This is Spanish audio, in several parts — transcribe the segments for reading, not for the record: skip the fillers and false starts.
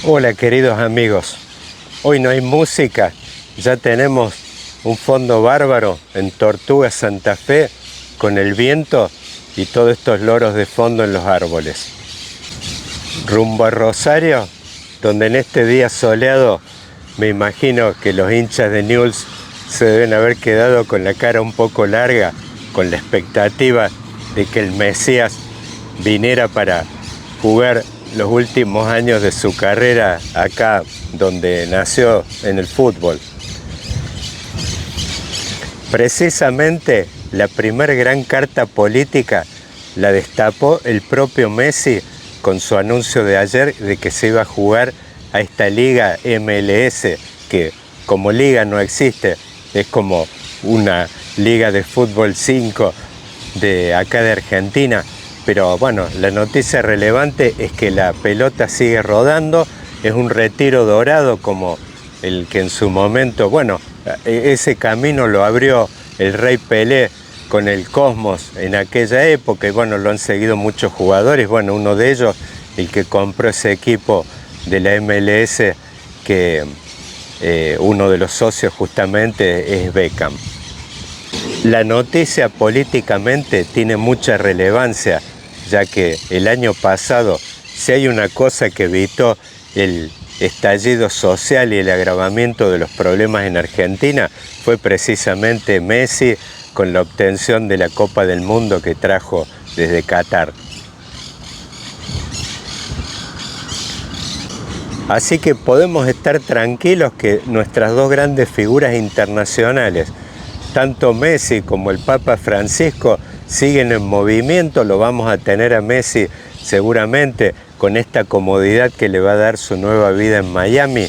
Hola queridos amigos, hoy no hay música, ya tenemos un fondo bárbaro en Tortugas Santa Fe con el viento y todos estos loros de fondo en los árboles. Rumbo a Rosario, donde en este día soleado me imagino que los hinchas de Newell's se deben haber quedado con la cara un poco larga, con la expectativa de que el Mesías viniera para jugar los últimos años de su carrera acá donde nació en el fútbol. Precisamente la primera gran carta política la destapó el propio Messi con su anuncio de ayer de que se iba a jugar a esta liga MLS, que como liga no existe, es como una liga de fútbol 5 de acá de Argentina. Pero bueno, la noticia relevante es que la pelota sigue rodando, es un retiro dorado como el que en su momento, bueno, ese camino lo abrió el Rey Pelé con el Cosmos en aquella época y bueno, lo han seguido muchos jugadores, bueno, uno de ellos, el que compró ese equipo de la MLS, que uno de los socios justamente es Beckham. La noticia políticamente tiene mucha relevancia, ya que el año pasado, si hay una cosa que evitó el estallido social y el agravamiento de los problemas en Argentina, fue precisamente Messi con la obtención de la Copa del Mundo que trajo desde Qatar. Así que podemos estar tranquilos que nuestras dos grandes figuras internacionales, tanto Messi como el Papa Francisco, siguen en movimiento. Lo vamos a tener a Messi seguramente con esta comodidad que le va a dar su nueva vida en Miami.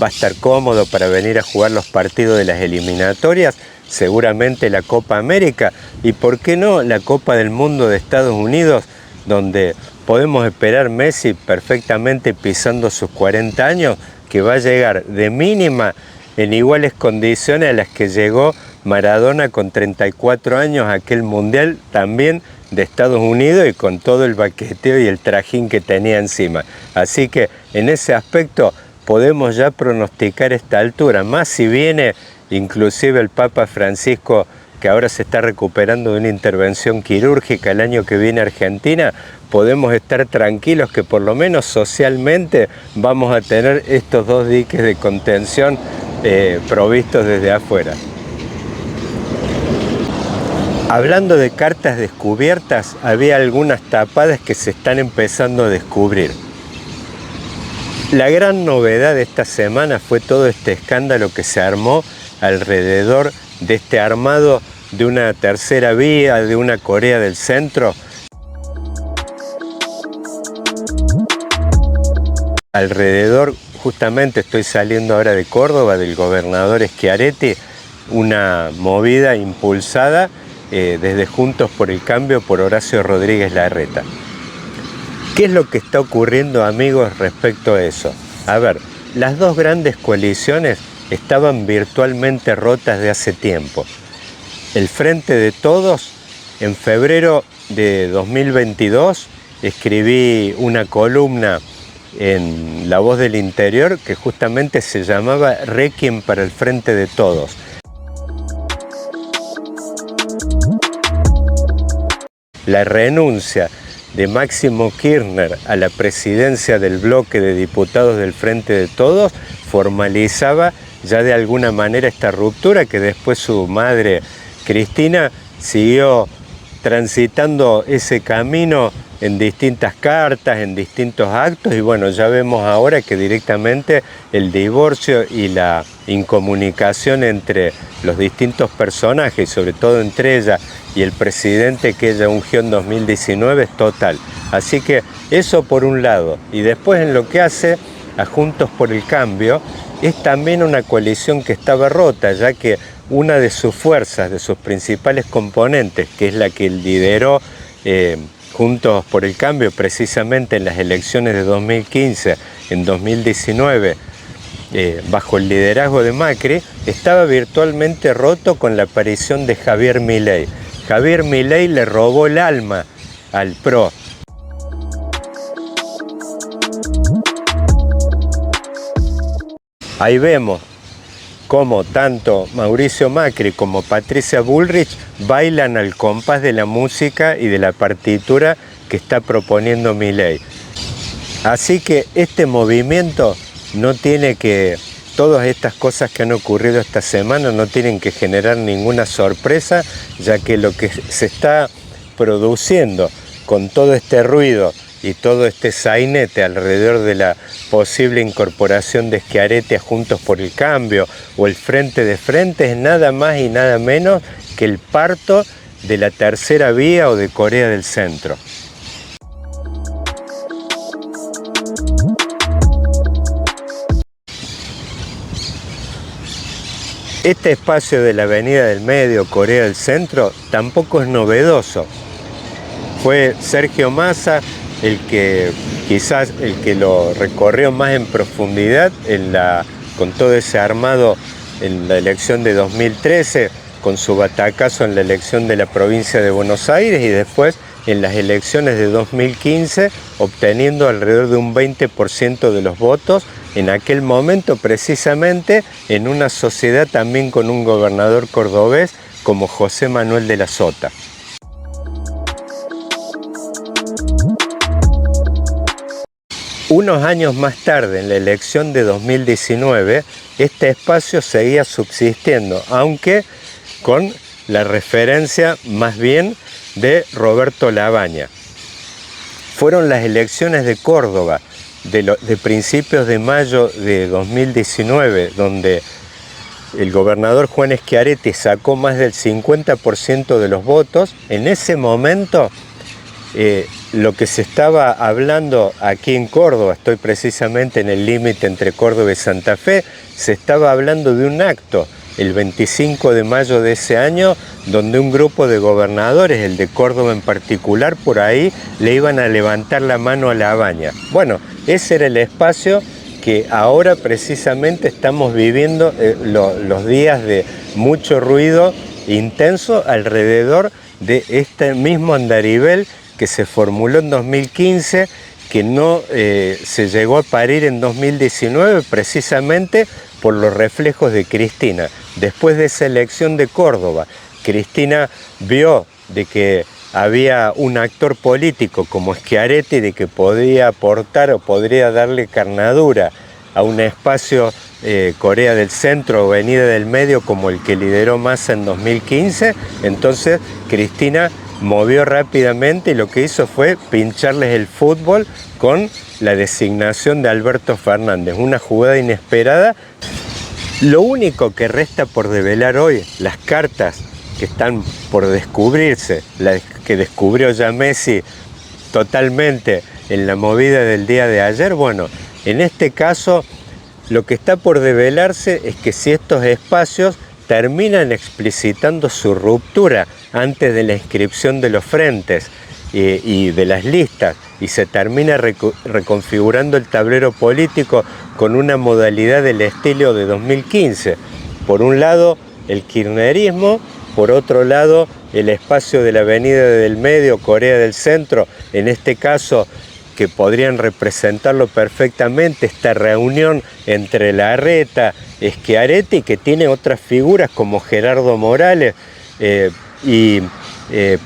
Va a estar cómodo para venir a jugar los partidos de las eliminatorias, seguramente la Copa América y por qué no la Copa del Mundo de Estados Unidos, donde podemos esperar Messi perfectamente pisando sus 40 años, que va a llegar de mínima en iguales condiciones a las que llegó Maradona con 34 años, aquel mundial también de Estados Unidos y con todo el baqueteo y el trajín que tenía encima. Así que en ese aspecto podemos ya pronosticar esta altura, más si viene inclusive el Papa Francisco, que ahora se está recuperando de una intervención quirúrgica el año que viene a Argentina, podemos estar tranquilos que por lo menos socialmente vamos a tener estos dos diques de contención provistos desde afuera. Hablando de cartas descubiertas, había algunas tapadas que se están empezando a descubrir. La gran novedad de esta semana fue todo este escándalo que se armó alrededor de este armado de una tercera vía, de una Corea del Centro. Alrededor, justamente estoy saliendo ahora de Córdoba, del gobernador Schiaretti, una movida impulsada desde Juntos por el Cambio por Horacio Rodríguez Larreta. ¿Qué es lo que está ocurriendo, amigos, respecto a eso? A ver, las dos grandes coaliciones estaban virtualmente rotas de hace tiempo. El Frente de Todos, en febrero de 2022, escribí una columna en La Voz del Interior que justamente se llamaba Requiem para el Frente de Todos. La renuncia de Máximo Kirchner a la presidencia del bloque de diputados del Frente de Todos formalizaba ya de alguna manera esta ruptura que después su madre Cristina siguió transitando ese camino en distintas cartas, en distintos actos y bueno, ya vemos ahora que directamente el divorcio y la incomunicación entre los distintos personajes, sobre todo entre ella y el presidente que ella ungió en 2019 es total. Así que eso por un lado. Y después en lo que hace a Juntos por el Cambio, es también una coalición que estaba rota, ya que una de sus fuerzas, de sus principales componentes, que es la que lideró Juntos por el Cambio precisamente en las elecciones de 2015, en 2019, bajo el liderazgo de Macri, estaba virtualmente roto con la aparición de Javier Milei. Javier Milei le robó el alma al PRO. Ahí vemos cómo tanto Mauricio Macri como Patricia Bullrich bailan al compás de la música y de la partitura que está proponiendo Milei. Así que este movimiento no tiene que, todas estas cosas que han ocurrido esta semana no tienen que generar ninguna sorpresa, ya que lo que se está produciendo con todo este ruido y todo este sainete alrededor de la posible incorporación de Schiaretti a Juntos por el Cambio o el Frente de Frente es nada más y nada menos que el parto de la tercera vía o de Corea del Centro. Este espacio de la Avenida del Medio, Corea del Centro, tampoco es novedoso. Fue Sergio Massa quizás el que lo recorrió más en profundidad con todo ese armado en la elección de 2013, con su batacazo en la elección de la provincia de Buenos Aires y después en las elecciones de 2015, obteniendo alrededor de un 20% de los votos, en aquel momento precisamente en una sociedad también con un gobernador cordobés como José Manuel de la Sota. Unos años más tarde, en la elección de 2019, este espacio seguía subsistiendo, aunque con la referencia más bien de Roberto Labaña. Fueron las elecciones de Córdoba de principios de mayo de 2019, donde el gobernador Juan Schiaretti sacó más del 50% de los votos. En ese momento, lo que se estaba hablando aquí en Córdoba, estoy precisamente en el límite entre Córdoba y Santa Fe, se estaba hablando de un acto el 25 de mayo de ese año, donde un grupo de gobernadores, el de Córdoba en particular, por ahí le iban a levantar la mano a Labaña. Bueno, ese era el espacio que ahora precisamente estamos viviendo los días de mucho ruido intenso alrededor de este mismo andarivel que se formuló en 2015, que no se llegó a parir en 2019 precisamente por los reflejos de Cristina. Después de esa elección de Córdoba, Cristina vio de que había un actor político como Schiaretti de que podía aportar o podría darle carnadura a un espacio Corea del Centro o Avenida del Medio como el que lideró Massa en 2015, entonces Cristina movió rápidamente y lo que hizo fue pincharles el fútbol con la designación de Alberto Fernández, una jugada inesperada. Lo único que resta por develar hoy, las cartas que están por descubrirse, las que descubrió ya Messi totalmente en la movida del día de ayer, bueno, en este caso lo que está por develarse es que si estos espacios terminan explicitando su ruptura antes de la inscripción de los frentes y de las listas y se termina reconfigurando el tablero político con una modalidad del estilo de 2015. Por un lado el kirchnerismo, por otro lado el espacio de la Avenida del Medio, Corea del Centro, en este caso que podrían representarlo perfectamente, esta reunión entre Larreta, Schiaretti, que tiene otras figuras como Gerardo Morales,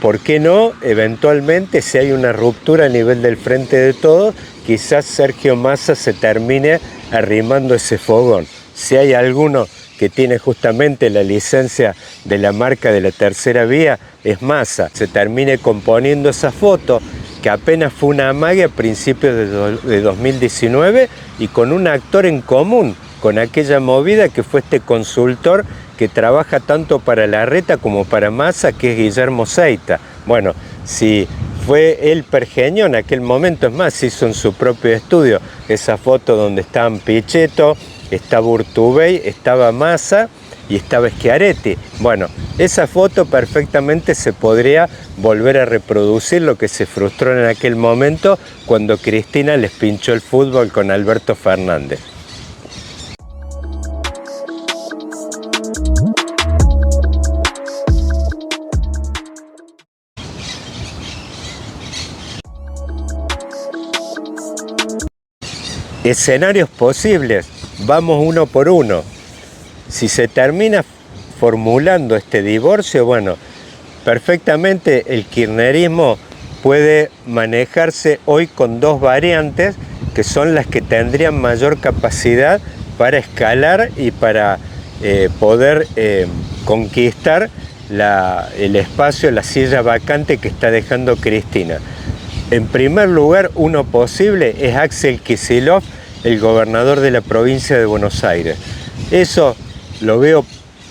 ¿por qué no? Eventualmente, si hay una ruptura a nivel del Frente de Todos, quizás Sergio Massa se termine arrimando ese fogón. Si hay alguno que tiene justamente la licencia de la marca de la tercera vía, es Massa. Se termine componiendo esa foto, que apenas fue una amague a principios de 2019 y con un actor en común, con aquella movida que fue este consultor que trabaja tanto para Larreta como para Massa, que es Guillermo Seita. Bueno, si fue él pergeño en aquel momento, es más, hizo en su propio estudio esa foto donde estaban Pichetto, estaba Urtubey, estaba Massa y estaba Schiaretti. Bueno, esa foto perfectamente se podría volver a reproducir, lo que se frustró en aquel momento cuando Cristina les pinchó el fútbol con Alberto Fernández. Escenarios posibles. vamos uno por uno. Si se termina formulando este divorcio, bueno, perfectamente el kirchnerismo puede manejarse hoy con dos variantes que son las que tendrían mayor capacidad para escalar y para poder conquistar el espacio, la silla vacante que está dejando Cristina. En primer lugar, uno posible es Axel Kicillof, el gobernador de la provincia de Buenos Aires. Eso lo veo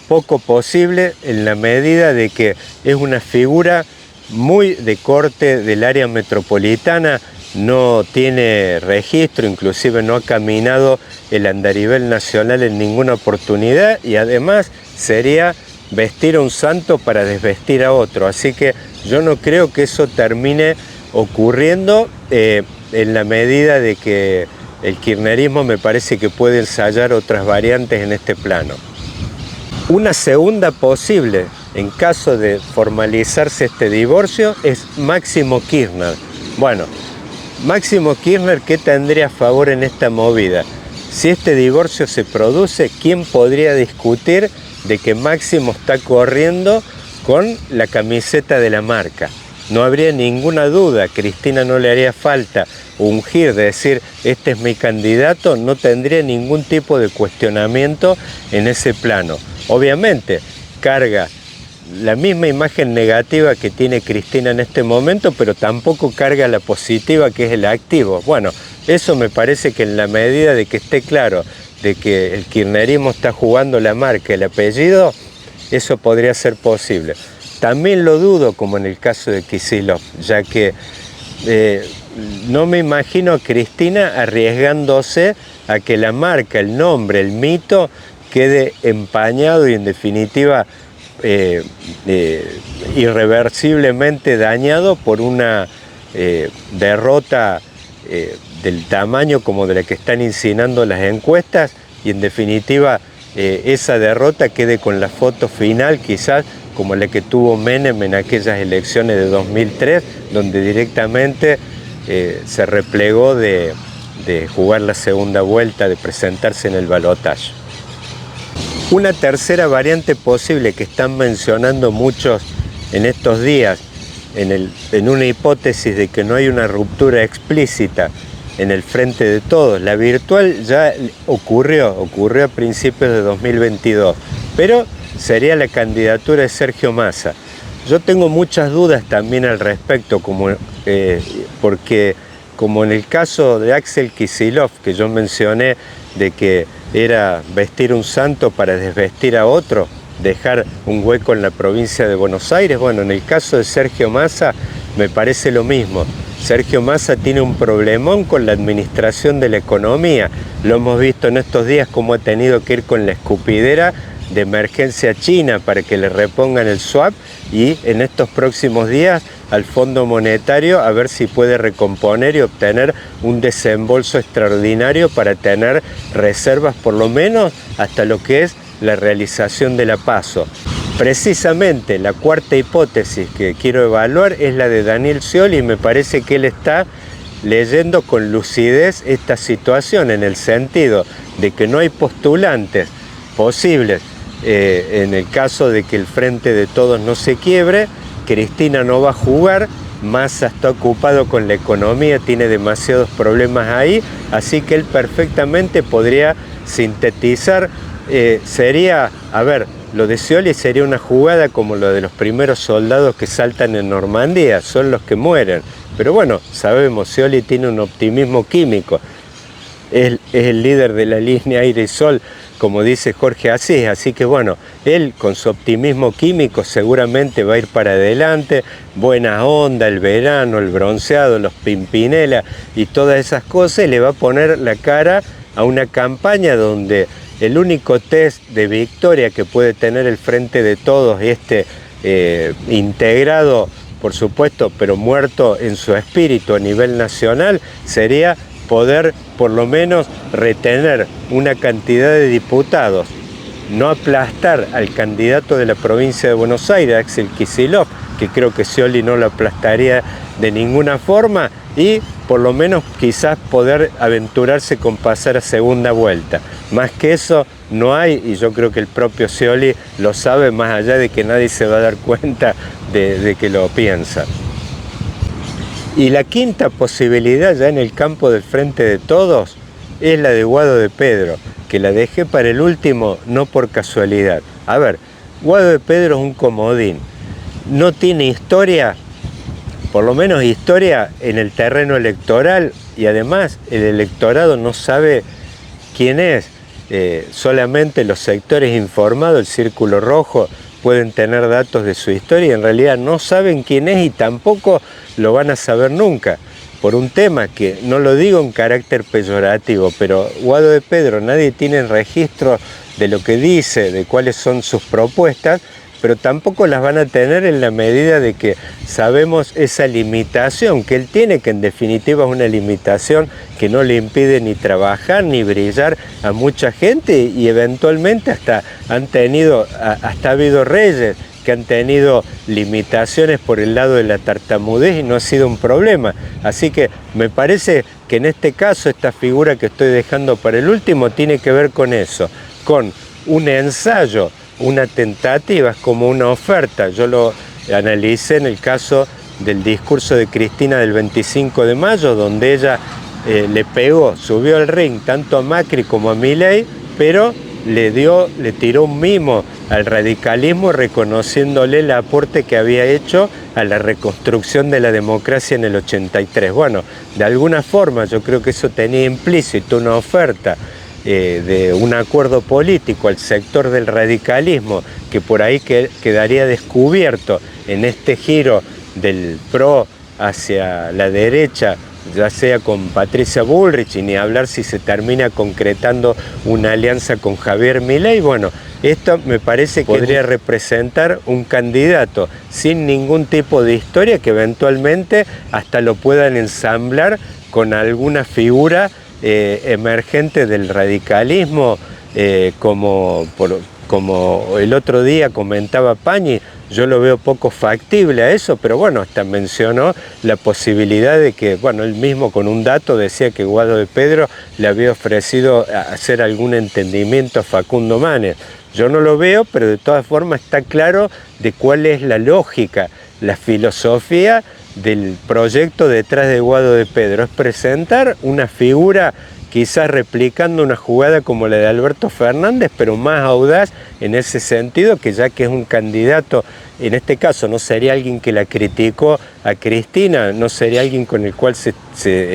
poco posible en la medida de que es una figura muy de corte del área metropolitana, no tiene registro, inclusive no ha caminado el andarivel nacional en ninguna oportunidad y además sería vestir a un santo para desvestir a otro. Así que yo no creo que eso termine ocurriendo en la medida de que el kirchnerismo me parece que puede ensayar otras variantes en este plano. Una segunda posible, en caso de formalizarse este divorcio, es Máximo Kirchner. Bueno, Máximo Kirchner, ¿qué tendría a favor en esta movida? Si este divorcio se produce, ¿quién podría discutir de que Máximo está corriendo con la camiseta de la marca? No habría ninguna duda, Cristina no le haría falta ungir, decir, este es mi candidato, no tendría ningún tipo de cuestionamiento en ese plano. Obviamente, carga la misma imagen negativa que tiene Cristina en este momento, pero tampoco carga la positiva que es el activo. Bueno, eso me parece que en la medida de que esté claro de que el kirchnerismo está jugando la marca, el apellido, eso podría ser posible. También lo dudo como en el caso de Kicillof, ya que no me imagino a Cristina arriesgándose a que la marca, el nombre, el mito quede empañado y en definitiva irreversiblemente dañado por una derrota del tamaño como de la que están insinuando las encuestas y en definitiva esa derrota quede con la foto final quizás como la que tuvo Menem en aquellas elecciones de 2003 donde directamente se replegó de jugar la segunda vuelta, de presentarse en el balotaje. Una tercera variante posible que están mencionando muchos en estos días, en una hipótesis de que no hay una ruptura explícita en el frente de todos. La virtual ya ocurrió a principios de 2022, pero sería la candidatura de Sergio Massa. Yo tengo muchas dudas también al respecto, porque como en el caso de Axel Kicillof, que yo mencioné de que era vestir un santo para desvestir a otro, dejar un hueco en la provincia de Buenos Aires. Bueno, en el caso de Sergio Massa me parece lo mismo. Sergio Massa tiene un problemón con la administración de la economía. Lo hemos visto en estos días cómo ha tenido que ir con la escupidera de emergencia china para que le repongan el swap y en estos próximos días al Fondo Monetario a ver si puede recomponer y obtener un desembolso extraordinario para tener reservas por lo menos hasta lo que es la realización de la PASO. Precisamente la cuarta hipótesis que quiero evaluar es la de Daniel Scioli y me parece que él está leyendo con lucidez esta situación en el sentido de que no hay postulantes posibles en el caso de que el Frente de Todos no se quiebre. Cristina no va a jugar, Massa está ocupado con la economía, tiene demasiados problemas ahí, así que él perfectamente podría sintetizar, lo de Scioli sería una jugada como lo de los primeros soldados que saltan en Normandía, son los que mueren, pero bueno, sabemos, Scioli tiene un optimismo químico, es el líder de la línea aire y sol, como dice Jorge Asís, así que bueno, él con su optimismo químico seguramente va a ir para adelante, buena onda, el verano, el bronceado, los Pimpinela y todas esas cosas, y le va a poner la cara a una campaña donde el único test de victoria que puede tener el Frente de Todos, integrado, por supuesto, pero muerto en su espíritu a nivel nacional, sería poder por lo menos retener una cantidad de diputados, no aplastar al candidato de la provincia de Buenos Aires, Axel Kicillof, que creo que Scioli no lo aplastaría de ninguna forma, y por lo menos quizás poder aventurarse con pasar a segunda vuelta. Más que eso no hay, y yo creo que el propio Scioli lo sabe, más allá de que nadie se va a dar cuenta de que lo piensa. Y la quinta posibilidad, ya en el campo del Frente de Todos, es la de Guado de Pedro, que la dejé para el último no por casualidad. A ver, Guado de Pedro es un comodín, no tiene historia, por lo menos historia en el terreno electoral, y además el electorado no sabe quién es. Solamente los sectores informados, el Círculo Rojo, pueden tener datos de su historia y en realidad no saben quién es y tampoco lo van a saber nunca. Por un tema que no lo digo en carácter peyorativo, pero Guado de Pedro nadie tiene registro de lo que dice, de cuáles son sus propuestas, pero tampoco las van a tener en la medida de que sabemos esa limitación que él tiene, que en definitiva es una limitación que no le impide ni trabajar ni brillar a mucha gente, y eventualmente hasta ha habido reyes que han tenido limitaciones por el lado de la tartamudez y no ha sido un problema. Así que me parece que en este caso esta figura que estoy dejando para el último tiene que ver con eso, con un ensayo, una tentativa, es como una oferta. Yo lo analicé en el caso del discurso de Cristina del 25 de mayo, donde ella le pegó, subió al ring tanto a Macri como a Milei, pero le tiró un mimo al radicalismo reconociéndole el aporte que había hecho a la reconstrucción de la democracia en el 83. Bueno, de alguna forma yo creo que eso tenía implícito una oferta de un acuerdo político al sector del radicalismo, que por ahí quedaría descubierto en este giro del PRO hacia la derecha, ya sea con Patricia Bullrich, y ni hablar si se termina concretando una alianza con Javier Milei. Bueno, esto me parece que podría representar un candidato sin ningún tipo de historia, que eventualmente hasta lo puedan ensamblar con alguna figura emergente del radicalismo, como el otro día comentaba Pañi. Yo lo veo poco factible a eso, pero bueno, hasta mencionó la posibilidad de que, bueno, él mismo con un dato decía que Guado de Pedro le había ofrecido hacer algún entendimiento a Facundo Manes. Yo no lo veo, pero de todas formas está claro de cuál es la lógica, la filosofía del proyecto detrás de Guado de Pedro. Es presentar una figura quizás replicando una jugada como la de Alberto Fernández, pero más audaz en ese sentido, que ya que es un candidato, en este caso no sería alguien que la criticó a Cristina, no sería alguien con el cual se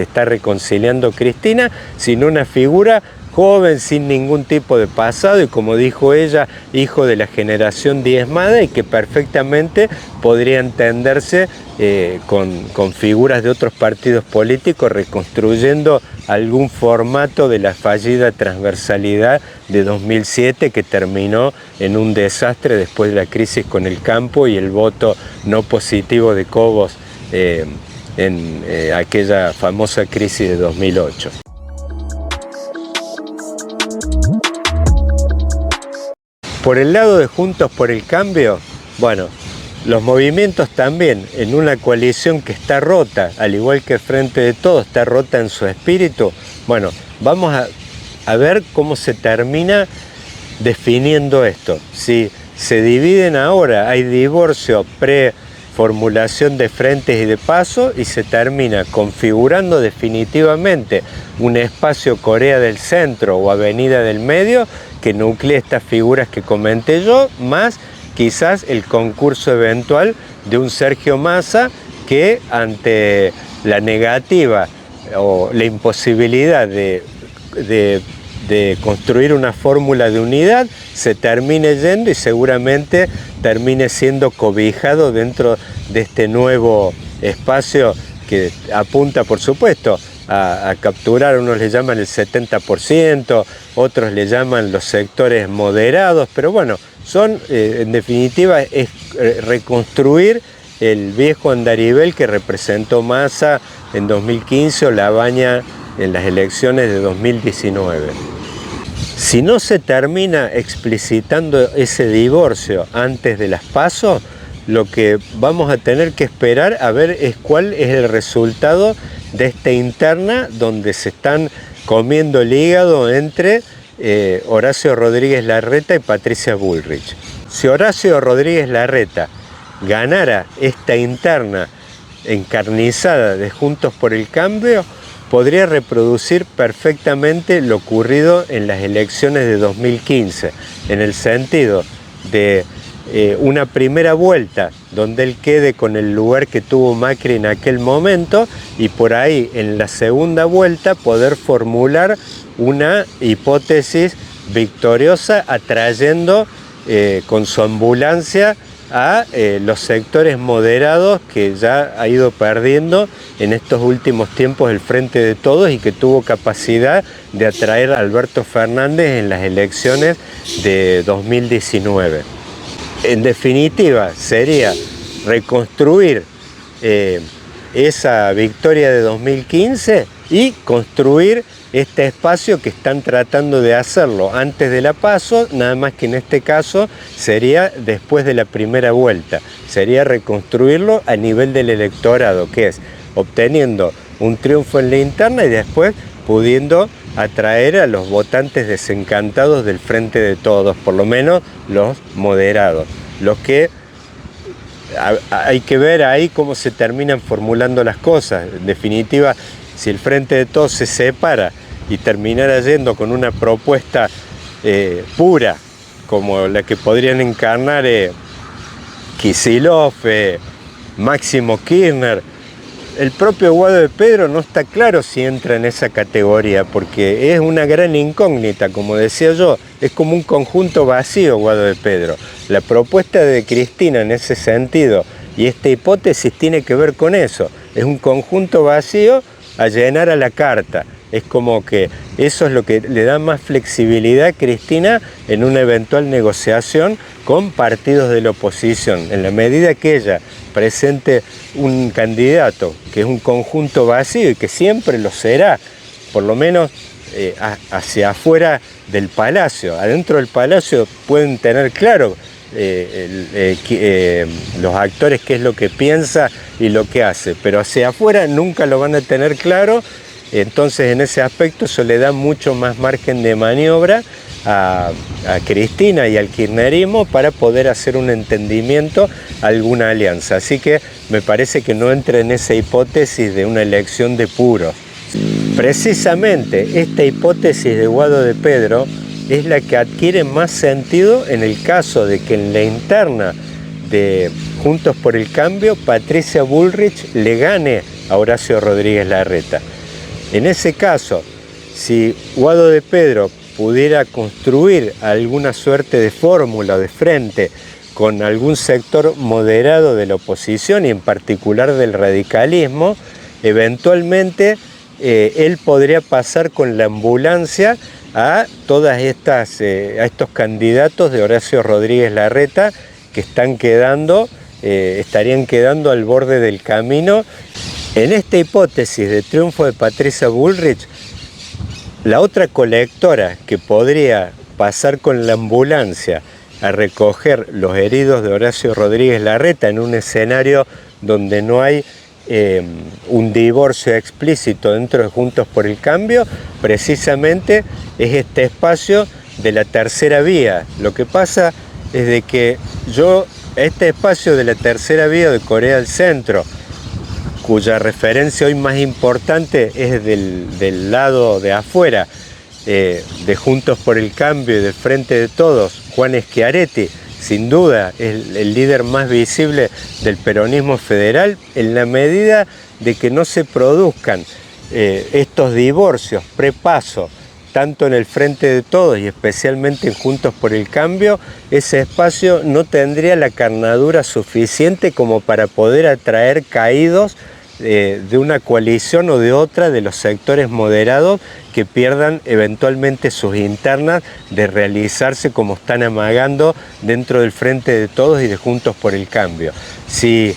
está reconciliando Cristina, sino una figura joven, sin ningún tipo de pasado, y como dijo ella, hijo de la generación diezmada, y que perfectamente podría entenderse con figuras de otros partidos políticos, reconstruyendo algún formato de la fallida transversalidad de 2007, que terminó en un desastre después de la crisis con el campo y el voto no positivo de Cobos en aquella famosa crisis de 2008. Por el lado de Juntos por el Cambio, bueno, los movimientos también, en una coalición que está rota, al igual que el Frente de Todos está rota en su espíritu. Bueno, vamos a ver cómo se termina definiendo esto. Si se dividen ahora, hay divorcio pre-formulación de frentes y de paso, y se termina configurando definitivamente un espacio Corea del Centro o Avenida del Medio que nuclee estas figuras que comenté yo, más quizás el concurso eventual de un Sergio Massa que, ante la negativa o la imposibilidad de construir una fórmula de unidad, se termine yendo y seguramente termine siendo cobijado dentro de este nuevo espacio que apunta, por supuesto, a capturar. Unos le llaman el 70%, otros le llaman los sectores moderados, pero bueno, son en definitiva es reconstruir el viejo andarivel que representó Massa en 2015 o Labaña en las elecciones de 2019. Si no se termina explicitando ese divorcio antes de las PASO, lo que vamos a tener que esperar a ver es cuál es el resultado de esta interna donde se están comiendo el hígado entre Horacio Rodríguez Larreta y Patricia Bullrich. Si Horacio Rodríguez Larreta ganara esta interna encarnizada de Juntos por el Cambio, podría reproducir perfectamente lo ocurrido en las elecciones de 2015, en el sentido de una primera vuelta donde él quede con el lugar que tuvo Macri en aquel momento y por ahí en la segunda vuelta poder formular una hipótesis victoriosa atrayendo con su ambulancia a los sectores moderados que ya ha ido perdiendo en estos últimos tiempos el Frente de Todos y que tuvo capacidad de atraer a Alberto Fernández en las elecciones de 2019. En definitiva, sería reconstruir esa victoria de 2015 y construir este espacio que están tratando de hacerlo antes de la PASO, nada más que en este caso sería después de la primera vuelta. Sería reconstruirlo a nivel del electorado, que es obteniendo un triunfo en la interna y después pudiendo atraer a los votantes desencantados del Frente de Todos, por lo menos los moderados, los que hay que ver ahí cómo se terminan formulando las cosas. En definitiva, si el Frente de Todos se separa y terminara yendo con una propuesta pura, como la que podrían encarnar Kicillof, Máximo Kirchner, el propio Guado de Pedro no está claro si entra en esa categoría, porque es una gran incógnita, como decía yo, es como un conjunto vacío Guado de Pedro. La propuesta de Cristina en ese sentido y esta hipótesis tiene que ver con eso, es un conjunto vacío a llenar a la carta. Es como que eso es lo que le da más flexibilidad a Cristina en una eventual negociación con partidos de la oposición. En la medida que ella presente un candidato que es un conjunto vacío y que siempre lo será, por lo menos hacia afuera del Palacio. Adentro del Palacio pueden tener claro los actores qué es lo que piensa y lo que hace, pero hacia afuera nunca lo van a tener claro. Entonces en ese aspecto eso le da mucho más margen de maniobra a Cristina y al kirchnerismo para poder hacer un entendimiento, alguna alianza. Así que me parece que no entra en esa hipótesis de una elección de puros. Precisamente esta hipótesis de Guado de Pedro es la que adquiere más sentido en el caso de que en la interna de Juntos por el Cambio Patricia Bullrich le gane a Horacio Rodríguez Larreta. En ese caso, si Guado de Pedro pudiera construir alguna suerte de fórmula de frente con algún sector moderado de la oposición y en particular del radicalismo, eventualmente él podría pasar con la ambulancia a todas estas, a estos candidatos de Horacio Rodríguez Larreta que están quedando, estarían quedando al borde del camino. En esta hipótesis de triunfo de Patricia Bullrich, la otra colectora que podría pasar con la ambulancia a recoger los heridos de Horacio Rodríguez Larreta en un escenario donde no hay un divorcio explícito dentro de Juntos por el Cambio, precisamente es este espacio de la tercera vía. Lo que pasa es de que este espacio de la tercera vía de Corea del Centro, cuya referencia hoy más importante es del lado de afuera, de Juntos por el Cambio y del Frente de Todos, Juan Schiaretti, sin duda es el líder más visible del peronismo federal, en la medida de que no se produzcan estos divorcios prepaso, tanto en el Frente de Todos y especialmente en Juntos por el Cambio, ese espacio no tendría la carnadura suficiente como para poder atraer caídos de una coalición o de otra de los sectores moderados que pierdan eventualmente sus internas de realizarse como están amagando dentro del Frente de Todos y de Juntos por el Cambio. Si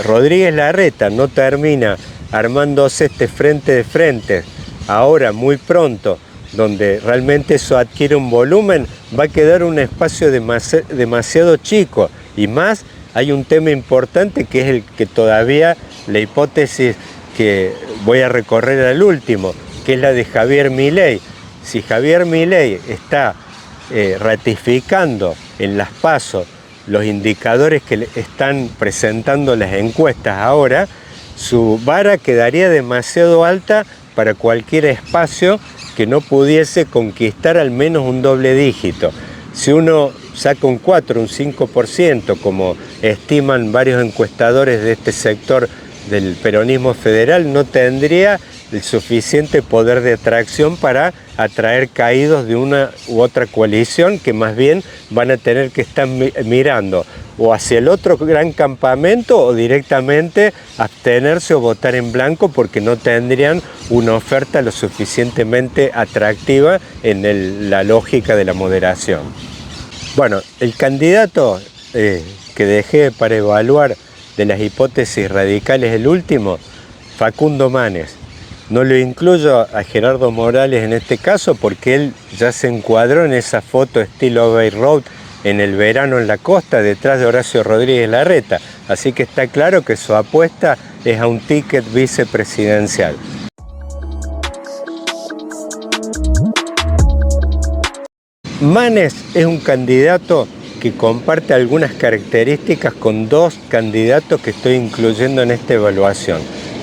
Rodríguez Larreta no termina armándose este frente de frentes ahora muy pronto, donde realmente eso adquiere un volumen, va a quedar un espacio demasiado chico y más hay un tema importante que es el que todavía la hipótesis que voy a recorrer al último, que es la de Javier Milei. Si Javier Milei está ratificando en las PASO los indicadores que están presentando las encuestas ahora, su vara quedaría demasiado alta para cualquier espacio que no pudiese conquistar al menos un doble dígito. Si uno saca un 4, un 5%, como estiman varios encuestadores de este sector del peronismo federal, no tendría el suficiente poder de atracción para atraer caídos de una u otra coalición, que más bien van a tener que estar mirando o hacia el otro gran campamento o directamente abstenerse o votar en blanco, porque no tendrían una oferta lo suficientemente atractiva en la lógica de la moderación. Bueno, el candidato que dejé para evaluar de las hipótesis radicales, el último, Facundo Manes. No lo incluyo a Gerardo Morales en este caso porque él ya se encuadró en esa foto estilo Bay Road en el verano en la costa, detrás de Horacio Rodríguez Larreta. Así que está claro que su apuesta es a un ticket vicepresidencial. Manes es un candidato que comparte algunas características con dos candidatos que estoy incluyendo en esta evaluación.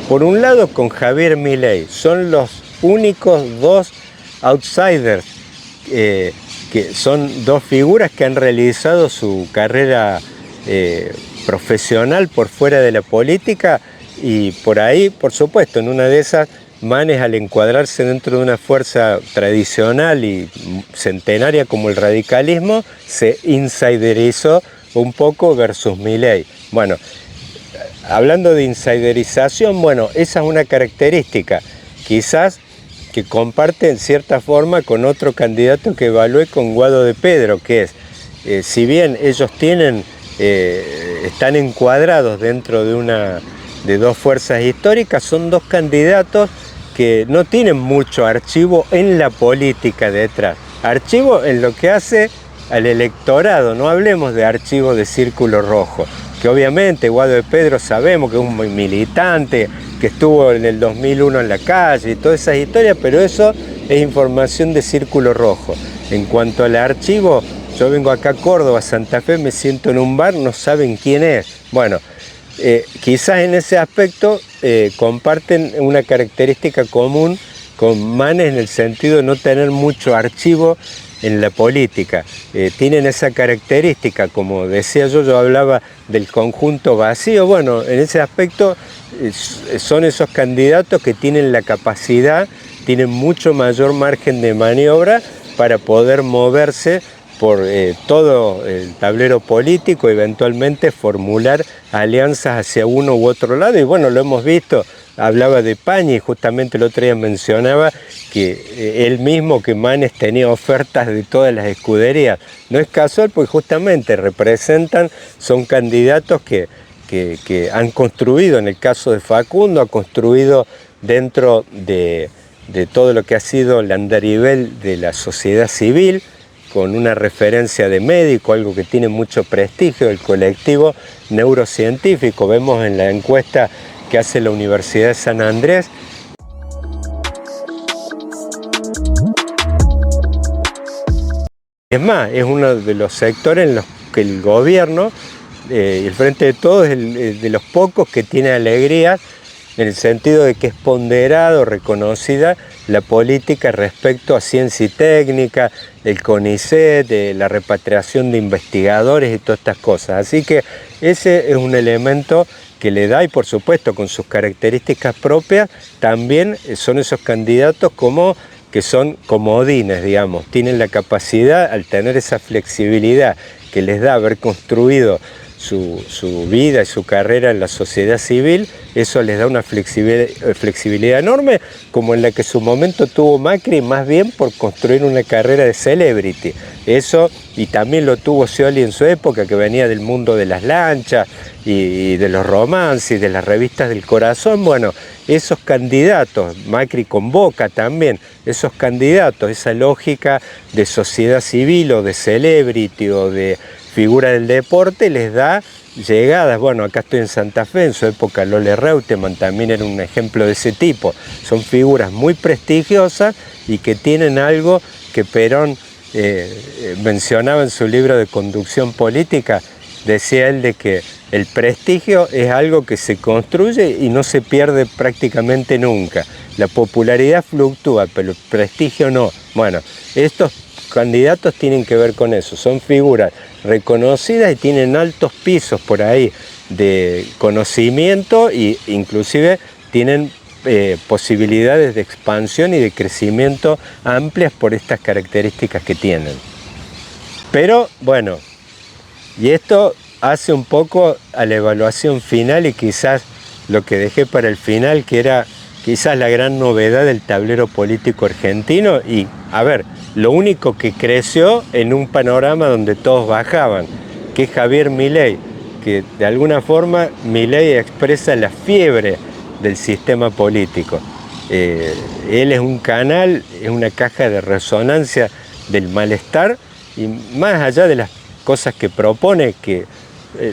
Por un lado, con Javier Milei, son los únicos dos outsiders, que son dos figuras que han realizado su carrera profesional por fuera de la política, y por ahí, por supuesto, en una de esas, Manes, al encuadrarse dentro de una fuerza tradicional y centenaria como el radicalismo, se insiderizó un poco versus Milei. Bueno, hablando de insiderización, bueno, esa es una característica, quizás que comparte en cierta forma con otro candidato que evalué, con Guado de Pedro, que es, si bien ellos están encuadrados dentro de dos fuerzas históricas, son dos candidatos que no tienen mucho archivo en la política detrás. Archivo en lo que hace al electorado, no hablemos de archivo de círculo rojo, que obviamente Guado de Pedro sabemos que es un militante, que estuvo en el 2001 en la calle y todas esas historias, pero eso es información de círculo rojo. En cuanto al archivo, yo vengo acá a Córdoba, Santa Fe, me siento en un bar, no saben quién es. Bueno, quizás en ese aspecto comparten una característica común con Manes, en el sentido de no tener mucho archivo en la política. Tienen esa característica, como decía yo hablaba del conjunto vacío. Bueno, en ese aspecto son esos candidatos que tienen la capacidad, tienen mucho mayor margen de maniobra para poder moverse por todo el tablero político, eventualmente formular alianzas hacia uno u otro lado. Y bueno, lo hemos visto, hablaba de Pañi, y justamente el otro día mencionaba que él mismo, que Manes tenía ofertas de todas las escuderías. No es casual, porque justamente representan, son candidatos que han construido, en el caso de Facundo, ha construido dentro de todo lo que ha sido el andarivel de la sociedad civil, con una referencia de médico, algo que tiene mucho prestigio, el colectivo neurocientífico. Vemos en la encuesta que hace la Universidad de San Andrés. Es más, es uno de los sectores en los que el gobierno, el Frente de Todos, es de los pocos que tiene alegría, en el sentido de que es ponderado, reconocida la política respecto a ciencia y técnica, el CONICET, la repatriación de investigadores y todas estas cosas. Así que ese es un elemento que le da, y por supuesto con sus características propias, también son esos candidatos que son comodines, digamos. Tienen la capacidad, al tener esa flexibilidad que les da haber construido su vida y su carrera en la sociedad civil, eso les da una flexibilidad enorme, como en la que su momento tuvo Macri, más bien por construir una carrera de celebrity. Eso, y también lo tuvo Scioli en su época, que venía del mundo de las lanchas y de los romances y de las revistas del corazón. Bueno, esos candidatos, Macri con Boca también, esos candidatos, esa lógica de sociedad civil o de celebrity o de figura del deporte les da llegadas. Bueno, acá estoy en Santa Fe, en su época Lole Reutemann también era un ejemplo de ese tipo. Son figuras muy prestigiosas y que tienen algo que Perón mencionaba en su libro de Conducción Política. Decía él de que el prestigio es algo que se construye y no se pierde prácticamente nunca. La popularidad fluctúa, pero el prestigio no. Bueno, estos candidatos tienen que ver con eso, son figuras reconocidas y tienen altos pisos por ahí de conocimiento e inclusive tienen posibilidades de expansión y de crecimiento amplias por estas características que tienen. Pero bueno, y esto hace un poco a la evaluación final y quizás lo que dejé para el final, que era quizás la gran novedad del tablero político argentino y, a ver, lo único que creció en un panorama donde todos bajaban, que es Javier Milei, que de alguna forma Milei expresa la fiebre del sistema político. Él es un canal, es una caja de resonancia del malestar y más allá de las cosas que propone, que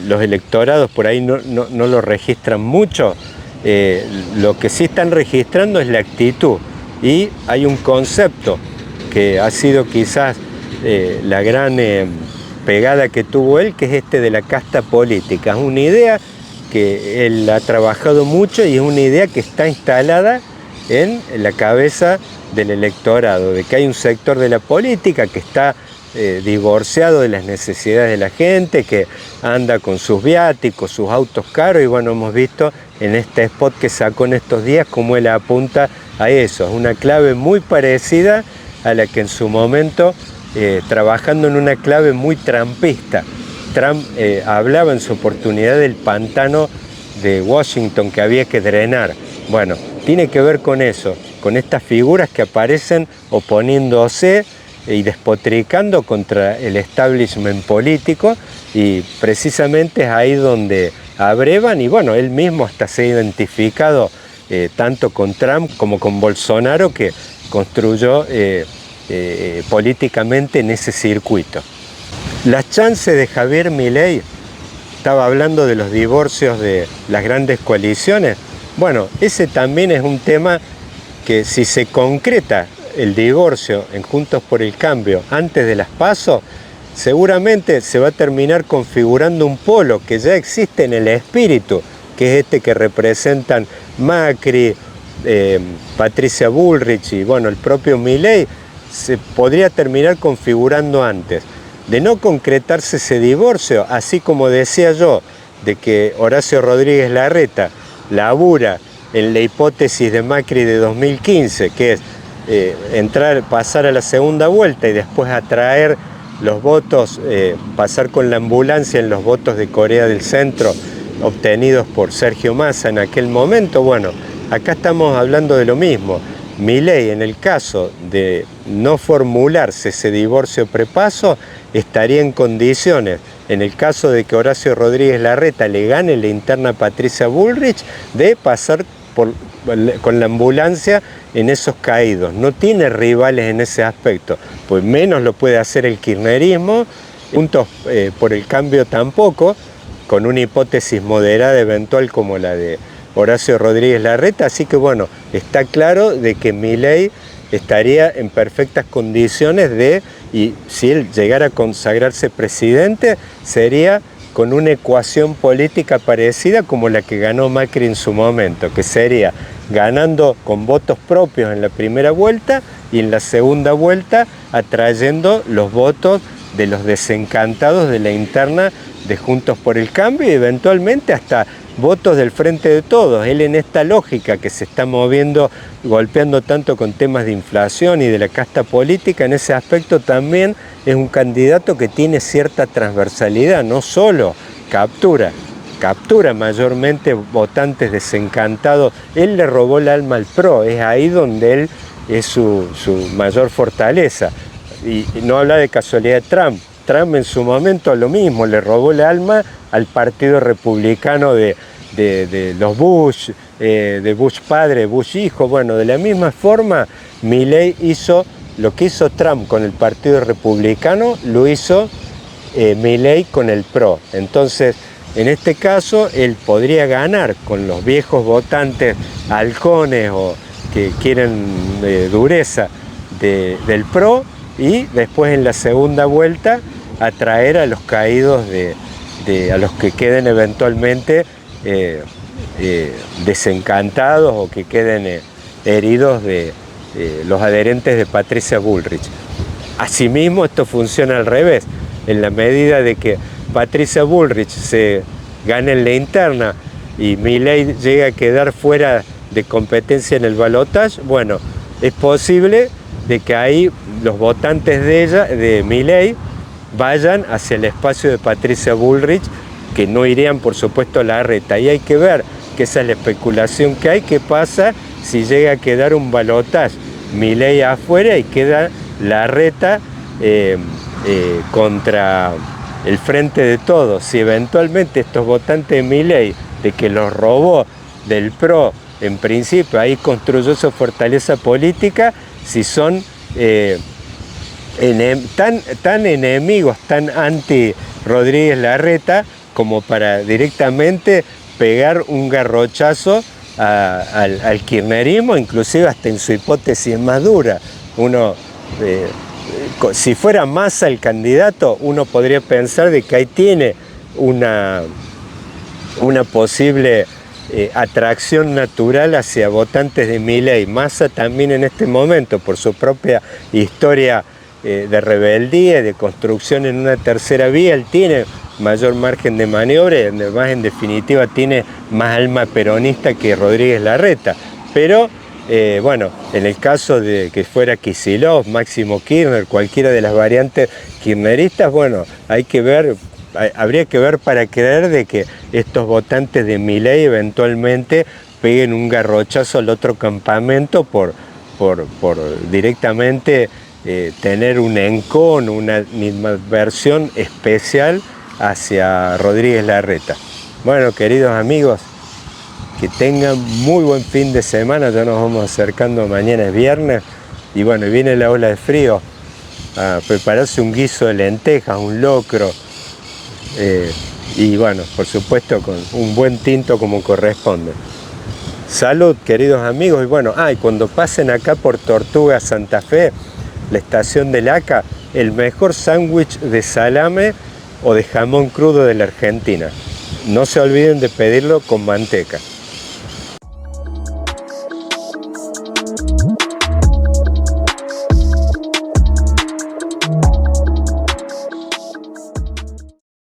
los electorados por ahí no lo registran mucho, lo que sí están registrando es la actitud y hay un concepto que ha sido quizás la gran pegada que tuvo él, que es este de la casta política. Es una idea que él ha trabajado mucho y es una idea que está instalada en la cabeza del electorado, de que hay un sector de la política que está divorciado de las necesidades de la gente, que anda con sus viáticos, sus autos caros, y bueno, hemos visto en este spot que sacó en estos días cómo él apunta a eso. Es una clave muy parecida a la que en su momento, trabajando en una clave muy trumpista, Trump hablaba en su oportunidad del pantano de Washington que había que drenar. Bueno, tiene que ver con eso, con estas figuras que aparecen oponiéndose y despotricando contra el establishment político, y precisamente es ahí donde abrevan, y bueno, él mismo hasta se ha identificado tanto con Trump como con Bolsonaro, que construyó políticamente en ese circuito. Las chances de Javier Milei, estaba hablando de los divorcios de las grandes coaliciones, bueno, ese también es un tema que si se concreta el divorcio en Juntos por el Cambio antes de las PASO, seguramente se va a terminar configurando un polo que ya existe en el espíritu, que es este que representan Macri, Patricia Bullrich y bueno, el propio Milei. Se podría terminar configurando antes. De no concretarse ese divorcio, así como decía yo, de que Horacio Rodríguez Larreta labura en la hipótesis de Macri de 2015, que es pasar a la segunda vuelta y después atraer los votos, pasar con la ambulancia en los votos de Corea del Centro obtenidos por Sergio Massa en aquel momento. Bueno, acá estamos hablando de lo mismo. Milei, en el caso de no formularse ese divorcio prepaso, estaría en condiciones, en el caso de que Horacio Rodríguez Larreta le gane la interna a Patricia Bullrich, de pasar con la ambulancia en esos caídos. No tiene rivales en ese aspecto, pues menos lo puede hacer el kirchnerismo, Juntos por el Cambio tampoco, con una hipótesis moderada eventual como la de Horacio Rodríguez Larreta, así que bueno, está claro de que Milei estaría en perfectas condiciones de, y si él llegara a consagrarse presidente, sería con una ecuación política parecida como la que ganó Macri en su momento, que sería ganando con votos propios en la primera vuelta y en la segunda vuelta atrayendo los votos de los desencantados de la interna de Juntos por el Cambio y eventualmente hasta votos del Frente de Todos. Él, en esta lógica que se está moviendo, golpeando tanto con temas de inflación y de la casta política, en ese aspecto también es un candidato que tiene cierta transversalidad, no solo captura mayormente votantes desencantados. Él le robó el alma al PRO, es ahí donde él es su mayor fortaleza. Y no habla de casualidad de Trump. Trump en su momento lo mismo, le robó el alma al Partido Republicano de los Bush, de Bush padre, Bush hijo. Bueno, de la misma forma, Milei hizo lo que hizo Trump con el Partido Republicano, lo hizo Milei con el PRO. Entonces, en este caso, él podría ganar con los viejos votantes halcones o que quieren dureza del PRO, y después en la segunda vuelta atraer a los caídos, a los que queden eventualmente desencantados o que queden heridos de los adherentes de Patricia Bullrich. Asimismo, esto funciona al revés, en la medida de que Patricia Bullrich se gane en la interna y Milei llega a quedar fuera de competencia en el balotaje, bueno, es posible de que ahí los votantes de Milei, vayan hacia el espacio de Patricia Bullrich, que no irían, por supuesto, a Larreta. Y hay que ver, que esa es la especulación que hay, qué pasa si llega a quedar un balotaje Milei afuera y queda Larreta contra el Frente de Todos. Si eventualmente estos votantes de Milei, de que los robó del PRO, en principio ahí construyó su fortaleza política, si son tan enemigos, tan anti Rodríguez Larreta, como para directamente pegar un garrochazo al kirchnerismo, inclusive hasta en su hipótesis más dura. Si fuera Massa el candidato, uno podría pensar de que ahí tiene una posible atracción natural hacia votantes de Milei. Massa también en este momento, por su propia historia de rebeldía y de construcción en una tercera vía, él tiene mayor margen de maniobra y además, en definitiva, tiene más alma peronista que Rodríguez Larreta. Pero bueno, en el caso de que fuera Kicillof, Máximo Kirchner, cualquiera de las variantes kirchneristas, bueno, habría que ver para creer de que estos votantes de Milei eventualmente peguen un garrochazo al otro campamento por directamente tener un encono, una animadversión especial hacia Rodríguez Larreta. Bueno, queridos amigos, que tengan muy buen fin de semana. Ya nos vamos acercando, mañana es viernes, y bueno, viene la ola de frío, a prepararse un guiso de lentejas, un locro, y bueno, por supuesto con un buen tinto como corresponde. Salud, queridos amigos, y bueno, y cuando pasen acá por Tortuga Santa Fe, la estación del ACA, el mejor sándwich de salame o de jamón crudo de la Argentina. No se olviden de pedirlo con manteca.